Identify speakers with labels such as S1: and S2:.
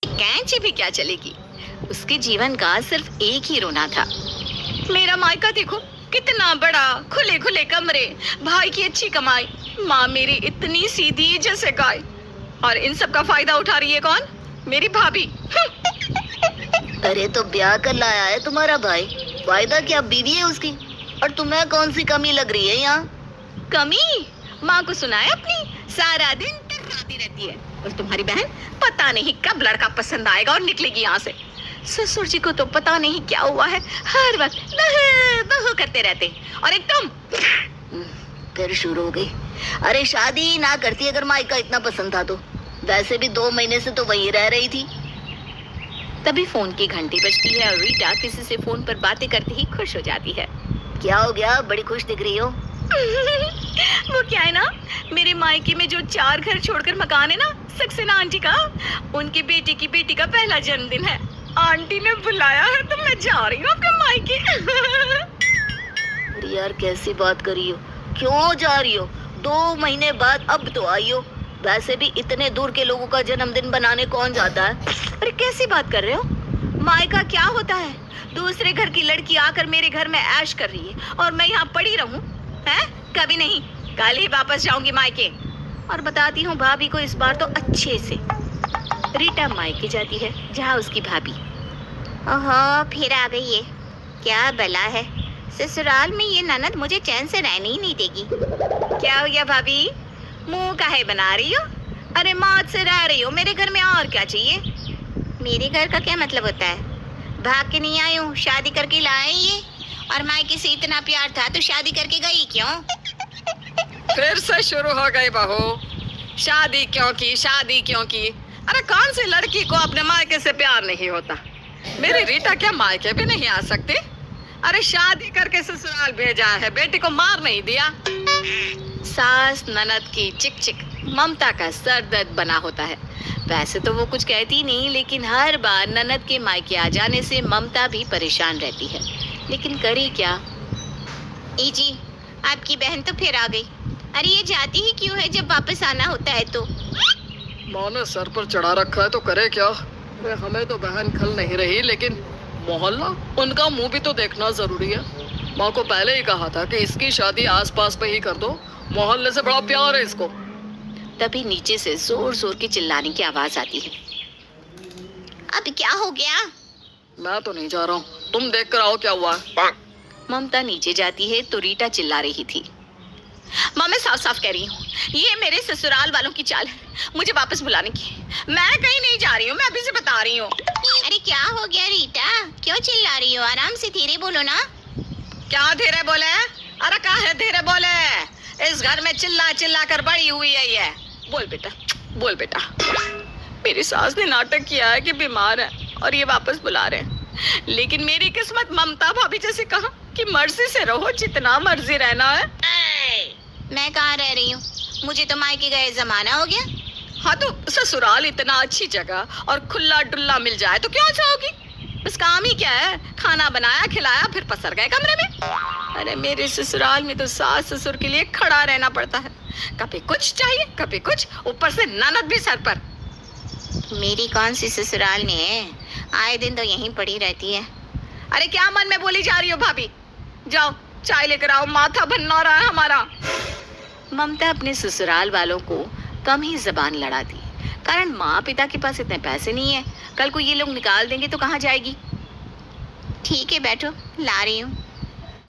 S1: कैंची भी क्या चलेगी। उसके जीवन का सिर्फ एक ही रोना था। मेरा मायका देखो, कितना बड़ा, खुले खुले कमरे, भाई की अच्छी कमाई, माँ मेरी इतनी सीधी जैसे गाय, और इन सब का फायदा उठा रही है कौन? मेरी भाभी।
S2: अरे तो ब्याह कर लाया है तुम्हारा भाई, फायदा क्या, बीवी है उसकी, और तुम्हें कौन सी कमी लग रही है यहाँ?
S1: कमी? माँ को सुनाए अपनी, सारा दिन टर्राती रहती है, और तुम्हारी बहन पता नहीं कब लड़का पसंद आएगा और निकलेगी यहाँ से। ससुर जी को तो पता नहीं क्या हुआ है, हर वक्त बहू बहू करते रहते, और एक तुम।
S2: फिर शुरू हो गई। अरे शादी ही ना करती अगर मायका इतना पसंद था तो। वैसे भी 2 महीने से तो वहीं रह रही थी।
S1: तभी फोन की घंटी बजती है और रीटा किसी से फोन पर बातें करते ही खुश हो जाती है।
S2: क्या हो गया, बड़ी खुश दिख रही हो?
S1: वो क्या है ना, मेरे मायके में जो 4 घर छोड़कर मकान है ना, सक्सेना आंटी का, उनकी बेटी की बेटी का पहला जन्मदिन है। आंटी ने बुलाया है तो मैं जा रही हूँ अपने मायके।
S2: अरे यार कैसी बात कर रही हो, क्यों जा रही हो? 2 महीने बाद अब तो आई हो। वैसे भी इतने दूर के लोगों का जन्मदिन बनाने कौन जाता है?
S1: अरे कैसी बात कर रहे हो, मायका क्या होता है? दूसरे घर की लड़की आकर मेरे घर में ऐश कर रही है और मैं यहाँ पड़ी रहूं? हैं? कभी नहीं, कल ही वापस जाऊंगी मायके, और बताती हूँ भाभी को इस बार तो अच्छे से। रीटा मायके जाती है जहाँ उसकी भाभी।
S3: ओहो, फिर आ गई है, क्या बला है, ससुराल में ये ननद मुझे चैन से रहने ही नहीं देगी।
S1: क्या हो गया भाभी, मुंह काहे बना रही हो? अरे मौत से रह रही हो मेरे घर में, और क्या चाहिए?
S3: मेरे घर का क्या मतलब होता है? भाग के नहीं आई हूँ, शादी करके लाए ये, और मायके से इतना प्यार था तो शादी करके गई क्यों?
S1: फिर से शुरू हो गई बहू, शादी क्यों की, शादी क्यों की? अरे कौन सी लड़की को अपने मायके से प्यार नहीं होता? मेरी रीटा क्या मायके भी नहीं आ सकती? अरे शादी करके ससुराल भेजा है, बेटी को मार नहीं दिया। सास ननद की चिक चिक ममता का सर दर्द बना होता है। वैसे तो वो कुछ कहती नहीं, लेकिन हर बार ननद के मायके आ जाने से ममता भी परेशान रहती है, लेकिन करी क्या?
S3: ई जी, आपकी बहन तो फिर आ गई। अरे ये जाती ही क्यों है जब वापस आना होता है तो?
S4: माँ ने सर पर चढ़ा रखा है तो करे क्या? हमें तो बहन खल नहीं रही, लेकिन मोहल्ला, उनका मुंह भी तो देखना जरूरी है। माँ को पहले ही कहा था कि इसकी शादी आसपास पे ही कर दो, मोहल्ले से बड़ा प्यार है इसको।
S1: तभी नीचे से जोर जोर की चिल्लाने की आवाज आती है।
S3: अब क्या हो गया?
S4: मैं तो नहीं जा रहा हूँ, तुम देख कर आओ क्या हुआ।
S1: ममता नीचे जाती है तो रीटा चिल्ला रही थी। माँ मैं साफ साफ कह रही हूँ, ये मेरे ससुराल वालों की चाल है मुझे वापस बुलाने की। मैं कहीं नहीं जा रही हूँ, मैं अभी से बता रही हूँ।
S3: अरे क्या हो गया रीटा, क्यों चिल्ला रही हो? आराम से धीरे बोलो ना।
S1: क्या धीरे बोले? अरे क्या है धीरे बोले? इस घर में चिल्ला चिल्ला कर बड़ी हुई है ये। बोल बेटा, बोल बेटा। मेरी सास ने नाटक किया है कि बीमार है और ये वापस बुला रहे हैं, लेकिन मेरी किस्मत ममता भाभी जैसे कहा कि मर्जी से रहो, जितना मर्जी रहना है।
S3: मैं कहाँ रह रही हूँ, मुझे तो मायके गए जमाना हो गया।
S1: हाँ तो ससुराल इतना अच्छी जगह और खुला डुल्ला मिल जाए तो क्यों चाहोगी? बस काम ही क्या है, खाना बनाया खिलाया फिर पसर गए कमरे में। अरे मेरे ससुराल में तो सास ससुर के लिए खड़ा रहना पड़ता है, कभी कुछ चाहिए कभी कुछ, ऊपर से ननद भी सर पर।
S3: मेरी कौन सी ससुराल में है, आए दिन तो यहीं पड़ी रहती है।
S1: अरे क्या मन में बोली जा रही हो भाभी? जाओ चाय लेकर आओ, माथा भन्ना रहा है हमारा। ममता अपने ससुराल वालों को कम ही जबान लड़ाती, कारण माँ पिता के पास इतने पैसे नहीं है, कल को ये लोग निकाल देंगे तो कहाँ जाएगी।
S3: ठीक है बैठो, ला रही हूँ।